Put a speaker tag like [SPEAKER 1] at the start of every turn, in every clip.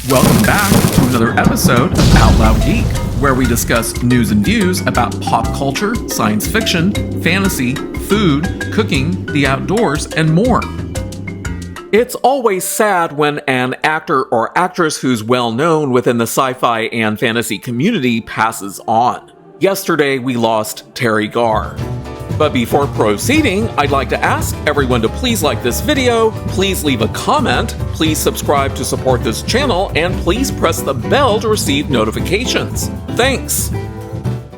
[SPEAKER 1] Welcome back to another episode of Out Loud Geek, where we discuss news and views about pop culture, science fiction, fantasy, food, cooking, the outdoors, and more. It's always sad when an actor or actress who's well known within the sci-fi and fantasy community passes on. Yesterday, we lost Teri Garr. But before proceeding, I'd like to ask everyone to please like this video, please leave a comment, please subscribe to support this channel, and please press the bell to receive notifications. Thanks!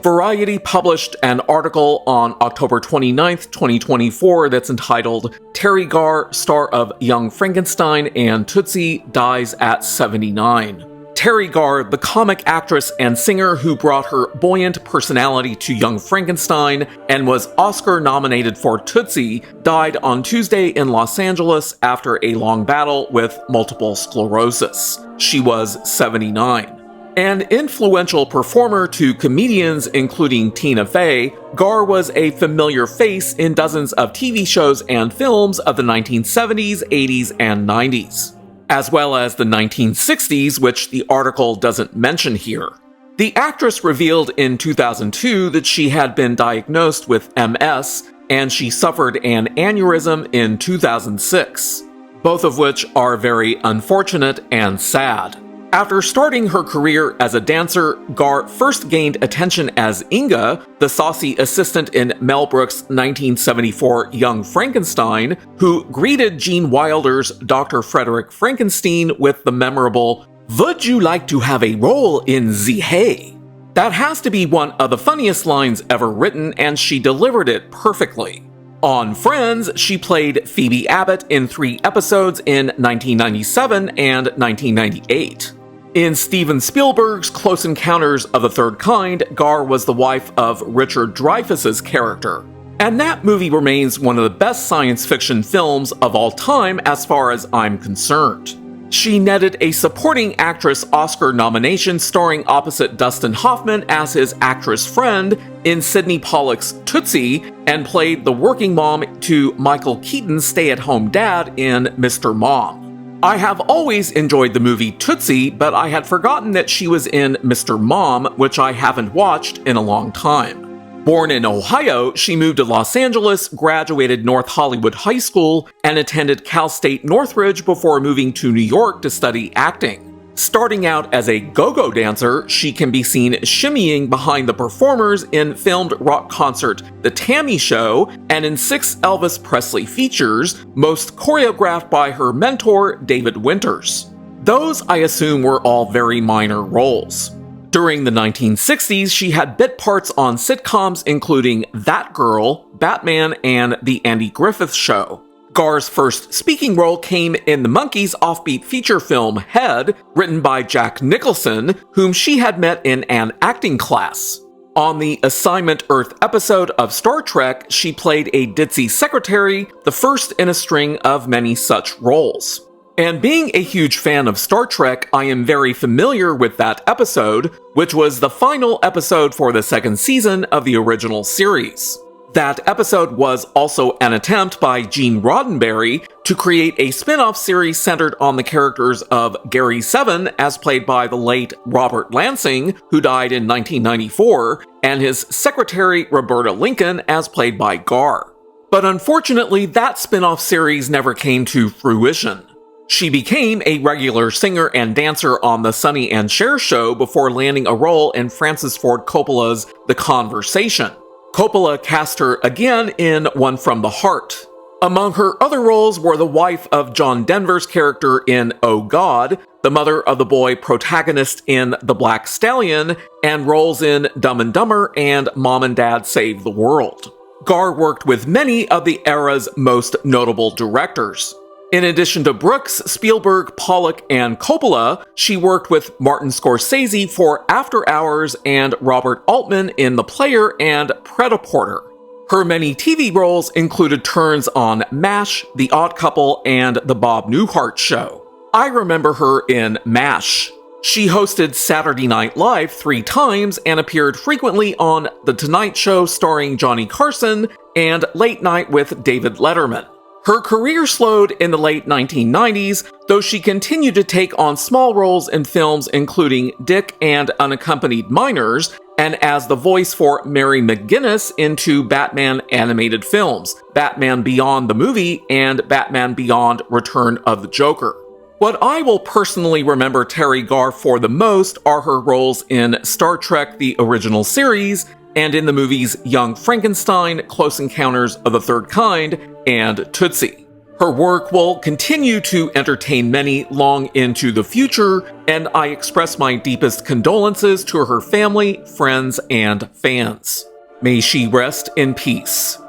[SPEAKER 1] Variety published an article on October 29th, 2024 that's entitled, "Teri Garr, star of Young Frankenstein and Tootsie, dies at 79. Teri Garr, the comic actress and singer who brought her buoyant personality to Young Frankenstein and was Oscar-nominated for Tootsie, died on Tuesday in Los Angeles after a long battle with multiple sclerosis. She was 79. An influential performer to comedians including Tina Fey, Garr was a familiar face in dozens of TV shows and films of the 1970s, 80s, and 90s. As well as the 1960s, which the article doesn't mention here. The actress revealed in 2002 that she had been diagnosed with MS, and she suffered an aneurysm in 2006, both of which are very unfortunate and sad. After starting her career as a dancer, Garr first gained attention as Inga, the saucy assistant in Mel Brooks' 1974 Young Frankenstein, who greeted Gene Wilder's Dr. Frederick Frankenstein with the memorable, "Would you like to have a role in the hay?" That has to be one of the funniest lines ever written, and she delivered it perfectly. On Friends, she played Phoebe Abbott in 3 episodes in 1997 and 1998. In Steven Spielberg's Close Encounters of the Third Kind, Garr was the wife of Richard Dreyfuss's character. And that movie remains one of the best science fiction films of all time as far as I'm concerned. She netted a supporting actress Oscar nomination starring opposite Dustin Hoffman as his actress friend in Sidney Pollack's Tootsie, and played the working mom to Michael Keaton's stay-at-home dad in Mr. Mom. I have always enjoyed the movie Tootsie, but I had forgotten that she was in Mr. Mom, which I haven't watched in a long time. Born in Ohio, she moved to Los Angeles, graduated North Hollywood High School, and attended Cal State Northridge before moving to New York to study acting. Starting out as a go-go dancer, she can be seen shimmying behind the performers in filmed rock concert The Tammy Show and in 6 Elvis Presley features, most choreographed by her mentor, David Winters. Those, I assume, were all very minor roles. During the 1960s, she had bit parts on sitcoms including That Girl, Batman, and The Andy Griffith Show. Garr's first speaking role came in the Monkees' offbeat feature film Head, written by Jack Nicholson, whom she had met in an acting class. On the Assignment Earth episode of Star Trek, she played a ditzy secretary, the first in a string of many such roles. And being a huge fan of Star Trek, I am very familiar with that episode, which was the final episode for the 2nd season of the original series. That episode was also an attempt by Gene Roddenberry to create a spin-off series centered on the characters of Gary Seven, as played by the late Robert Lansing, who died in 1994, and his secretary Roberta Lincoln, as played by Garr. But unfortunately, that spin-off series never came to fruition. She became a regular singer and dancer on the Sonny and Cher show before landing a role in Francis Ford Coppola's The Conversation. Coppola cast her again in One from the Heart. Among her other roles were the wife of John Denver's character in Oh God, the mother of the boy protagonist in The Black Stallion, and roles in Dumb and Dumber and Mom and Dad Save the World. Garr worked with many of the era's most notable directors. In addition to Brooks, Spielberg, Pollack, and Coppola, she worked with Martin Scorsese for After Hours and Robert Altman in The Player and Predator. Her many TV roles included turns on MASH, The Odd Couple, and The Bob Newhart Show. I remember her in MASH. She hosted Saturday Night Live 3 times and appeared frequently on The Tonight Show starring Johnny Carson and Late Night with David Letterman. Her career slowed in the late 1990s, though she continued to take on small roles in films including Dick and Unaccompanied Minors, and as the voice for Mary McGinnis in two Batman animated films, Batman Beyond the Movie and Batman Beyond Return of the Joker. What I will personally remember Teri Garr for the most are her roles in Star Trek: The Original Series, and in the movies Young Frankenstein, Close Encounters of the Third Kind, and Tootsie. Her work will continue to entertain many long into the future, and I express my deepest condolences to her family, friends, and fans. May she rest in peace.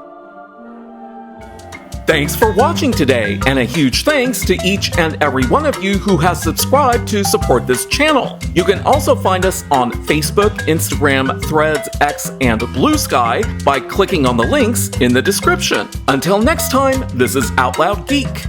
[SPEAKER 1] Thanks for watching today, and a huge thanks to each and every one of you who has subscribed to support this channel. You can also find us on Facebook, Instagram, Threads, X, and Blue Sky by clicking on the links in the description. Until next time, this is Out Loud Geek.